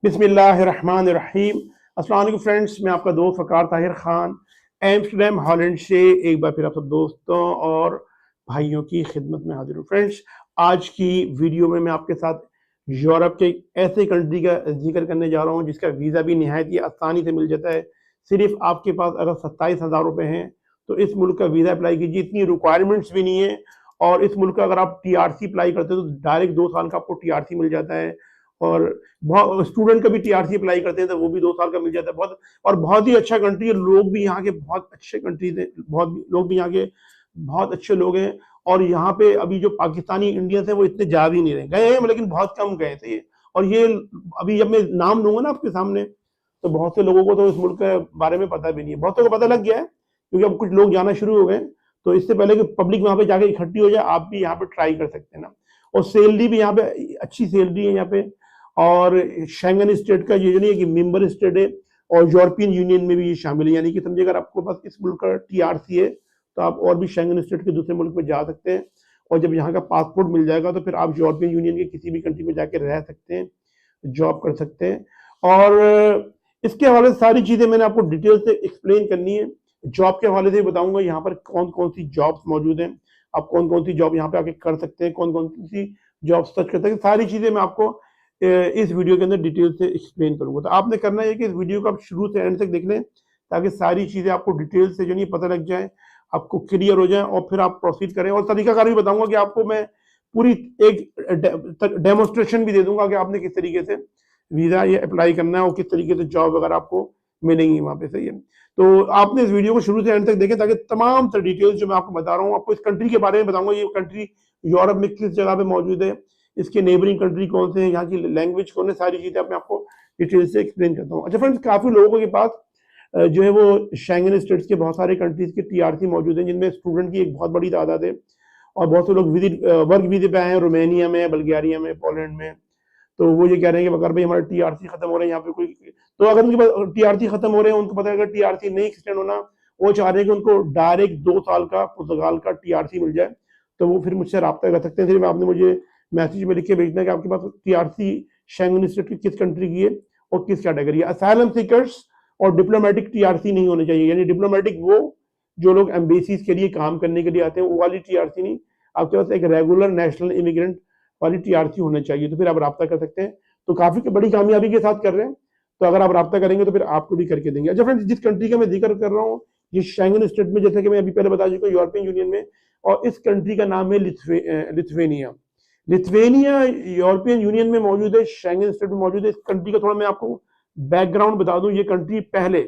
बिस्मिल्लाहिर्रहमानिर्रहीम। अस्सलाम वालेकुम फ्रेंड्स, मैं आपका दोस्त वकार ताहिर खान एम्स्टर्डम हॉलैंड से एक बार फिर आप सब दोस्तों और भाइयों की खिदमत में हाजिर हूँ। फ्रेंड्स, आज की वीडियो में मैं आपके साथ यूरोप के ऐसे कंट्री का जिक्र करने जा रहा हूँ जिसका वीज़ा भी निहायत ही आसानी से मिल जाता है। सिर्फ आपके पास अगर 27,000 रुपये हैं तो इस मुल्क का वीज़ा अप्लाई कीजिए। इतनी रिक्वायरमेंट्स भी नहीं है और इस मुल्क का अगर आप TRC अप्लाई करते हो तो डायरेक्ट 2 साल का आपको TRC मिल जाता है। और बहुत स्टूडेंट का भी TRC अप्लाई करते हैं तो वो भी 2 साल का मिल जाता है। बहुत ही अच्छा कंट्री है। लोग भी यहाँ के बहुत अच्छे कंट्री थे, बहुत लोग भी यहाँ के बहुत अच्छे लोग हैं। और यहाँ पे अभी जो पाकिस्तानी इंडियंस हैं वो इतने जा भी नहीं रहे, गए हैं लेकिन बहुत कम गए थे। और ये अभी जब मैं नाम लूंगा ना आपके सामने तो बहुत से लोगों को तो इस मुल्क के बारे में पता भी नहीं है, बहुतों को पता लग गया है क्योंकि अब कुछ लोग जाना शुरू हो गए। तो इससे पहले कि पब्लिक वहां पे जाके इकट्ठी हो जाए, आप भी यहाँ पे ट्राई कर सकते हैं ना। और सैलरी भी यहाँ पे अच्छी सैलरी है यहाँ पे। और शेंगन स्टेट का ये जो नहीं है कि मेंबर स्टेट है और यूरोपियन यूनियन में भी ये शामिल है, यानी कि समझिए अगर आपको पास इस मुल्क का TRC है तो आप और भी शेंगन स्टेट के दूसरे मुल्क में जा सकते हैं। और जब यहाँ का पासपोर्ट मिल जाएगा तो फिर आप यूरोपियन यूनियन के किसी भी कंट्री में जाके रह सकते हैं, जॉब कर सकते हैं। और इसके हवाले से सारी चीज़ें मैंने आपको डिटेल से एक्सप्लेन करनी है। जॉब के हवाले से बताऊंगा यहाँ पर कौन कौन सी जॉब्स मौजूद हैं, आप कौन कौन सी जॉब यहाँ पे आके कर सकते हैं, कौन कौन सी जॉब सर्च कर सकते हैं। सारी चीज़ें मैं आपको इस वीडियो के अंदर डिटेल से एक्सप्लेन करूंगा। तो आपने करना है कि इस वीडियो को आप शुरू से एंड तक देख लें ताकि सारी चीज़ें आपको डिटेल से जो नहीं पता लग जाए, आपको क्लियर हो जाए और फिर आप प्रोसीड करें। और तरीकाकार भी बताऊंगा कि आपको मैं पूरी एक डेमोन्स्ट्रेशन भी दे दूंगा कि आपने किस तरीके से वीज़ा ये अप्लाई करना है और किस तरीके से जॉब अगर आपको मिलेंगी वहाँ पे। सही है, तो आपने इस वीडियो को शुरू से एंड तक देखें ताकि तमाम तर डिटेल्स जो मैं आपको बता रहा हूँ, आपको इस कंट्री के बारे में बताऊंगा। ये कंट्री यूरोप में किस जगह पे मौजूद है, इसके नेबरिंग कंट्री कौन से हैं, यहाँ की लैंग्वेज कौन है, सारी चीज़ें मैं आपको डिटेल से एक्सप्लेन करता हूँ। अच्छा फ्रेंड्स, काफ़ी लोगों के पास जो है वो शेंगन स्टेट्स के बहुत सारे कंट्रीज के TRC मौजूद हैं जिनमें स्टूडेंट की एक बहुत बड़ी तादाद है। और बहुत से लोग विजिट वर्क वीजे पे आए हैं, रोमानिया में, बल्गारिया में, पोलैंड में। तो वो ये कह रहे हैं कि वकार भाई हमारे TRC खत्म हो रहे हैं यहाँ पे कोई। तो अगर उनके पास TRC खत्म हो रहे हैं, उनको पता है अगर TRC नहीं एक्सटेंड होना, वो चाह रहे हैं कि उनको डायरेक्ट 2 साल का पुर्तगाल का TRC मिल जाए। तो वो फिर मुझसे रब्ता कर सकते हैं। सिर्फ आपने मुझे मैसेज में लिख के भेजना है कि आपके पास TRC शेंगन स्टेट की किस कंट्री की है और किस कैटेगरी है। असाइलम सीकर्स और डिप्लोमेटिक TRC नहीं होने चाहिए, यानी डिप्लोमेटिक वो जो लोग एम्बेसीज के लिए काम करने के लिए आते हैं वो वाली TRC नहीं, आपके पास एक रेगुलर नेशनल इमिग्रेंट वाली TRC होना चाहिए। तो फिर आप रब्ता कर सकते हैं। तो काफी बड़ी कामयाबी के साथ कर रहे हैं, तो अगर आप रब्ता करेंगे तो फिर आपको भी करके देंगे। अच्छा फ्रेंड्स, जिस कंट्री का मैं जिक्र कर रहा हूँ ये शेंगन स्टेट में, जैसे कि मैं अभी पहले बता चुका हूँ, यूरोपियन यूनियन में। और इस कंट्री का नाम है लिथुवेनिया। लिथुवेनिया यूरोपियन यूनियन में मौजूद है, शेंगन स्टेट में मौजूद है। इस कंट्री का थोड़ा मैं आपको बैकग्राउंड बता दूं। ये कंट्री पहले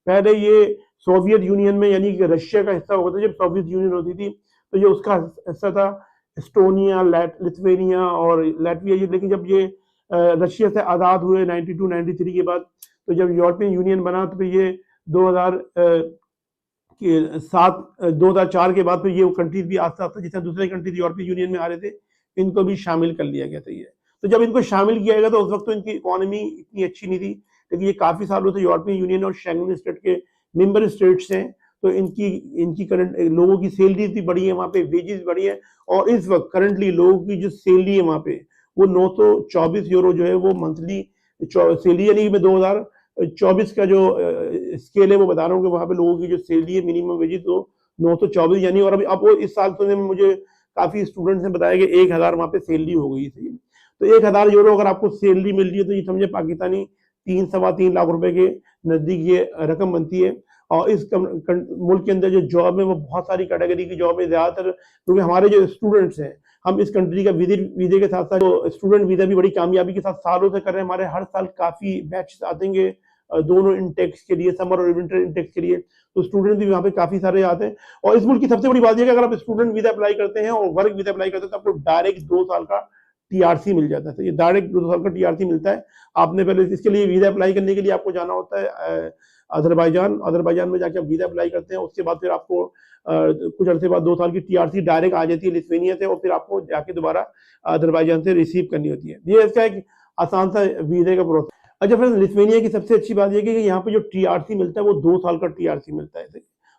पहले ये सोवियत यूनियन में, यानी कि रशिया का हिस्सा होता था जब सोवियत यूनियन होती थी, तो ये उसका हिस्सा था। एस्टोनिया, लिथुवेनिया और लैटविया। लेकिन जब ये रशिया से आज़ाद हुए 92-93 के बाद, तो जब यूरोपियन यूनियन बना तो फिर ये 2004 के बाद फिर ये कंट्रीज भी आस्ता आस्ता, जैसे दूसरे कंट्रीज यूरोपियन यूनियन में आ रहे थे, इनको भी शामिल कर लिया गया था ये। तो जब इनको शामिल किया गया तो उस वक्त तो इनकी इकोनॉमी इतनी अच्छी नहीं थी, लेकिन ये काफ़ी सालों से यूरोपियन यूनियन और शेंगन स्टेट के मेंबर स्टेट्स हैं। तो इनकी इनकी करंट लोगों की सैलरीज भी बढ़ी है वहाँ पे, वेजेस बढ़ी है। और इस वक्त करंटली लोगों की जो सैलरी है वहाँ पे वो 924 यूरो जो है वो मंथली सैलरी, यानी मैं 2024 का जो स्केल है वो बता रहा हूँ कि वहाँ पे लोगों की जो सैलरी है मिनिमम वेजेस तो 924, यानी। और अभी अब वो इस साल सुनने में मुझे काफ़ी स्टूडेंट्स ने बताया कि 1000 वहाँ पे सैलरी हो गई थी। तो 1000 यूरो अगर आपको सैलरी मिल रही है तो ये समझे पाकिस्तानी 3-3.25 लाख रुपए के नज़दीक ये रकम बनती है। और इस मुल्क के अंदर जो जॉब है वो बहुत सारी कैटेगरी की जॉब है। ज़्यादातर क्योंकि हमारे जो स्टूडेंट्स हैं, हम इस कंट्री का वीज़े के साथ साथ तो स्टूडेंट वीज़ा भी बड़ी कामयाबी के साथ सालों से कर रहे हैं। हमारे हर साल काफ़ी बैच आते हैं दोनों इंटेक्स के लिए, समर और विंटर इंटेक्स के लिए। तो स्टूडेंट भी वहाँ पे काफ़ी सारे आते हैं। और इस मुल्क की सबसे बड़ी बात यह है कि अगर आप स्टूडेंट वीज़ा अप्लाई करते हैं और वर्क वीज़ा अप्लाई करते हैं तो आपको डायरेक्ट 2 साल का TRC मिल जाता है। तो ये डायरेक्ट 2 साल का TRC मिलता है। आपने पहले इसके लिए वीज़ा अप्लाई करने के लिए आपको जाना होता है अजरबैजान में जाके आप वीज़ा अप्लाई करते हैं। उसके बाद फिर आपको कुछ अर्से बाद 2 साल की TRC डायरेक्ट आ जाती है लिथुवेनिया से, और फिर आपको जाके दोबारा अजरबैजान से रिसीव करनी होती है। ये इसका एक आसान सा वीज़े का प्रोसेस। अच्छा फ्रेंड्स, लिथुवेनिया की सबसे अच्छी बात यह है कि यहाँ पे जो TRC मिलता है वो 2 साल का TRC मिलता है।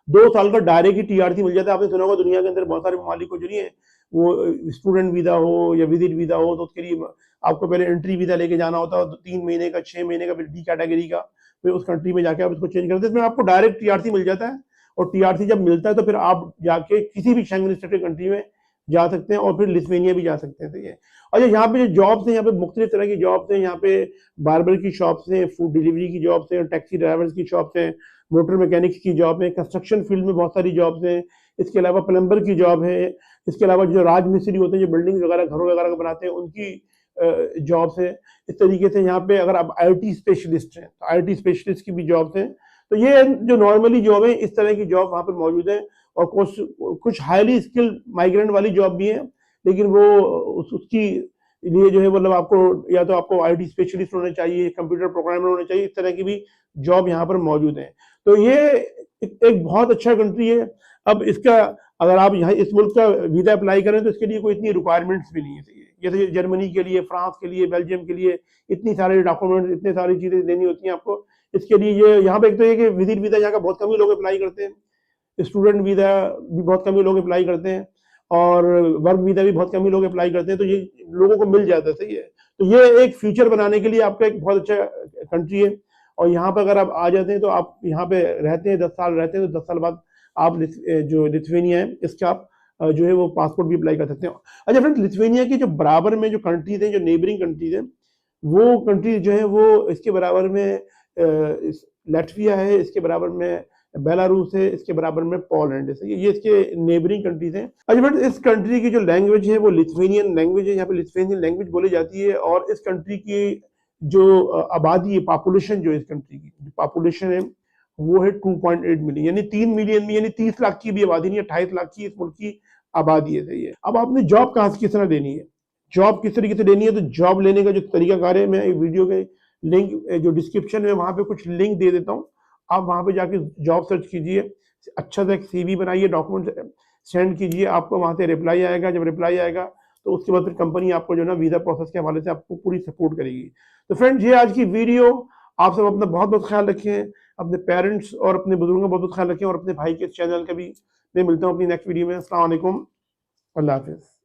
2 साल का डायरेक्ट ही TRC मिल जाता है। आपने सुना होगा दुनिया के अंदर बहुत सारे ममालिक को जो नहीं है वो स्टूडेंट वीज़ा हो या विजिट वीज़ा हो तो उसके लिए आपको पहले एंट्री वीज़ा लेके जाना होता है, 3 महीने का, 6 महीने का, फिर डी कैटेगरी का, फिर उस कंट्री में जाके आप इसको चेंज करते हैं। इसमें आपको डायरेक्ट टीआरसी मिल जाता है, और टीआरसी जब मिलता है तो फिर आप जाके किसी भी शेंगन स्टेट की कंट्री में जा सकते हैं, और फिर लिथुआनिया भी जा सकते हैं। सही है। और यहाँ पे जो जॉब्स हैं, यहाँ पे मुख्तलिफ तरह की जॉब्स हैं। यहाँ पे बार्बर की शॉप्स हैं, फूड डिलीवरी की जॉब्स हैं, टैक्सी ड्राइवर्स की शॉप्स हैं, मोटर मैकेनिक्स की जॉब है, कंस्ट्रक्शन फील्ड में बहुत सारी जॉब्स हैं। इसके अलावा प्लम्बर की जॉब है। इसके अलावा जो राज मिस्त्री होते हैं, जो बिल्डिंग वगैरह, घरों वगैरह बनाते हैं, उनकी जॉब्स है। इस तरीके से यहाँ पे अगर आप आईटी स्पेशलिस्ट हैं तो आईटी स्पेशलिस्ट की भी जॉब्स हैं। तो ये जो नॉर्मली जॉब है, इस तरह की जॉब वहाँ पर मौजूद है। और कुछ हाईली स्किल्ड माइग्रेंट वाली जॉब भी है, लेकिन वो उसकी लिए जो है मतलब आपको या तो आपको आईटी स्पेशलिस्ट होने चाहिए, कंप्यूटर प्रोग्रामर होने चाहिए, इस तरह की भी जॉब यहाँ पर मौजूद है। तो ये एक बहुत अच्छा कंट्री है। अब इसका अगर आप यहाँ इस मुल्क का वीज़ा अप्लाई करें तो इसके लिए कोई इतनी रिक्वायरमेंट्स भी नहीं है। जैसे जर्मनी के लिए, फ्रांस के लिए, बेल्जियम के लिए इतनी सारे डॉक्यूमेंट्स, इतनी सारी चीज़ें देनी होती हैं आपको। इसके लिए ये यहाँ पे एक तो ये कि विजिट वीज़ा यहाँ का बहुत कम ही लोग अप्लाई करते हैं, स्टूडेंट वीज़ा भी बहुत कम ही लोग अप्लाई करते हैं, और वर्क वीज़ा भी बहुत कम ही लोग अप्लाई करते हैं। तो ये लोगों को मिल जाता है। सही है। तो ये एक फ्यूचर बनाने के लिए आपका एक बहुत अच्छा कंट्री है। और यहाँ पर अगर आप आ जाते हैं तो आप यहाँ पे रहते हैं, 10 साल रहते हैं, तो 10 साल बाद आप जो लिथुआनिया है इसका आप जो है वो पासपोर्ट भी अप्लाई कर सकते हैं। अच्छा फ्रेंड्स, लिथुआनिया के जो बराबर में जो कंट्रीज हैं, जो नेबरिंग कंट्रीज हैं, वो कंट्री जो है वो इसके बराबर में लाटविया है, इसके बराबर में बेलारूस है, इसके बराबर में पोलैंड है। सही है। ये इसके नेबरिंग कंट्रीज हैं। अच्छा फ्रेंड्स, इस कंट्री की जो लैंग्वेज है वो लिथुआनियन लैंग्वेज है। यहाँ पे लिथुआनियन लैंग्वेज बोली जाती है। और इस कंट्री की जो आबादी है, पॉपुलेशन जो इस कंट्री की पॉपुलेशन है वो है 2.8 मिलियन, यानी 3 मिलियन में, यानी 30 लाख की भी आबादी नहीं है, 28 लाख की इस मुल्क की आबादी है। सही है। अब आपने जॉब कहाँ से किस तरह देनी है, जॉब किस तरीके से देनी है, तो जॉब लेने का जो तरीकाकार है, मैं वीडियो के लिंक जो डिस्क्रिप्शन में वहाँ पे कुछ लिंक दे देता हूँ। आप वहाँ पे जाके जॉब सर्च कीजिए, अच्छा सा एक CV बनाइए, डॉक्यूमेंट सेंड कीजिए, आपको वहाँ से रिप्लाई आएगा। जब रिप्लाई आएगा तो उसके बाद फिर कंपनी आपको जो है ना वीज़ा प्रोसेस के हवाले से आपको पूरी सपोर्ट करेगी। तो फ्रेंड्स, ये आज की वीडियो। आप सब अपना बहुत बहुत ख्याल रखें, अपने पेरेंट्स और अपने बुजुर्गों का बहुत बहुत ख्याल रखें, और अपने भाई के चैनल का भी। मैं मिलता हूँ अपनी नेक्स्ट वीडियो में। अस्सलाम वालेकुम, अल्लाह हाफिज़।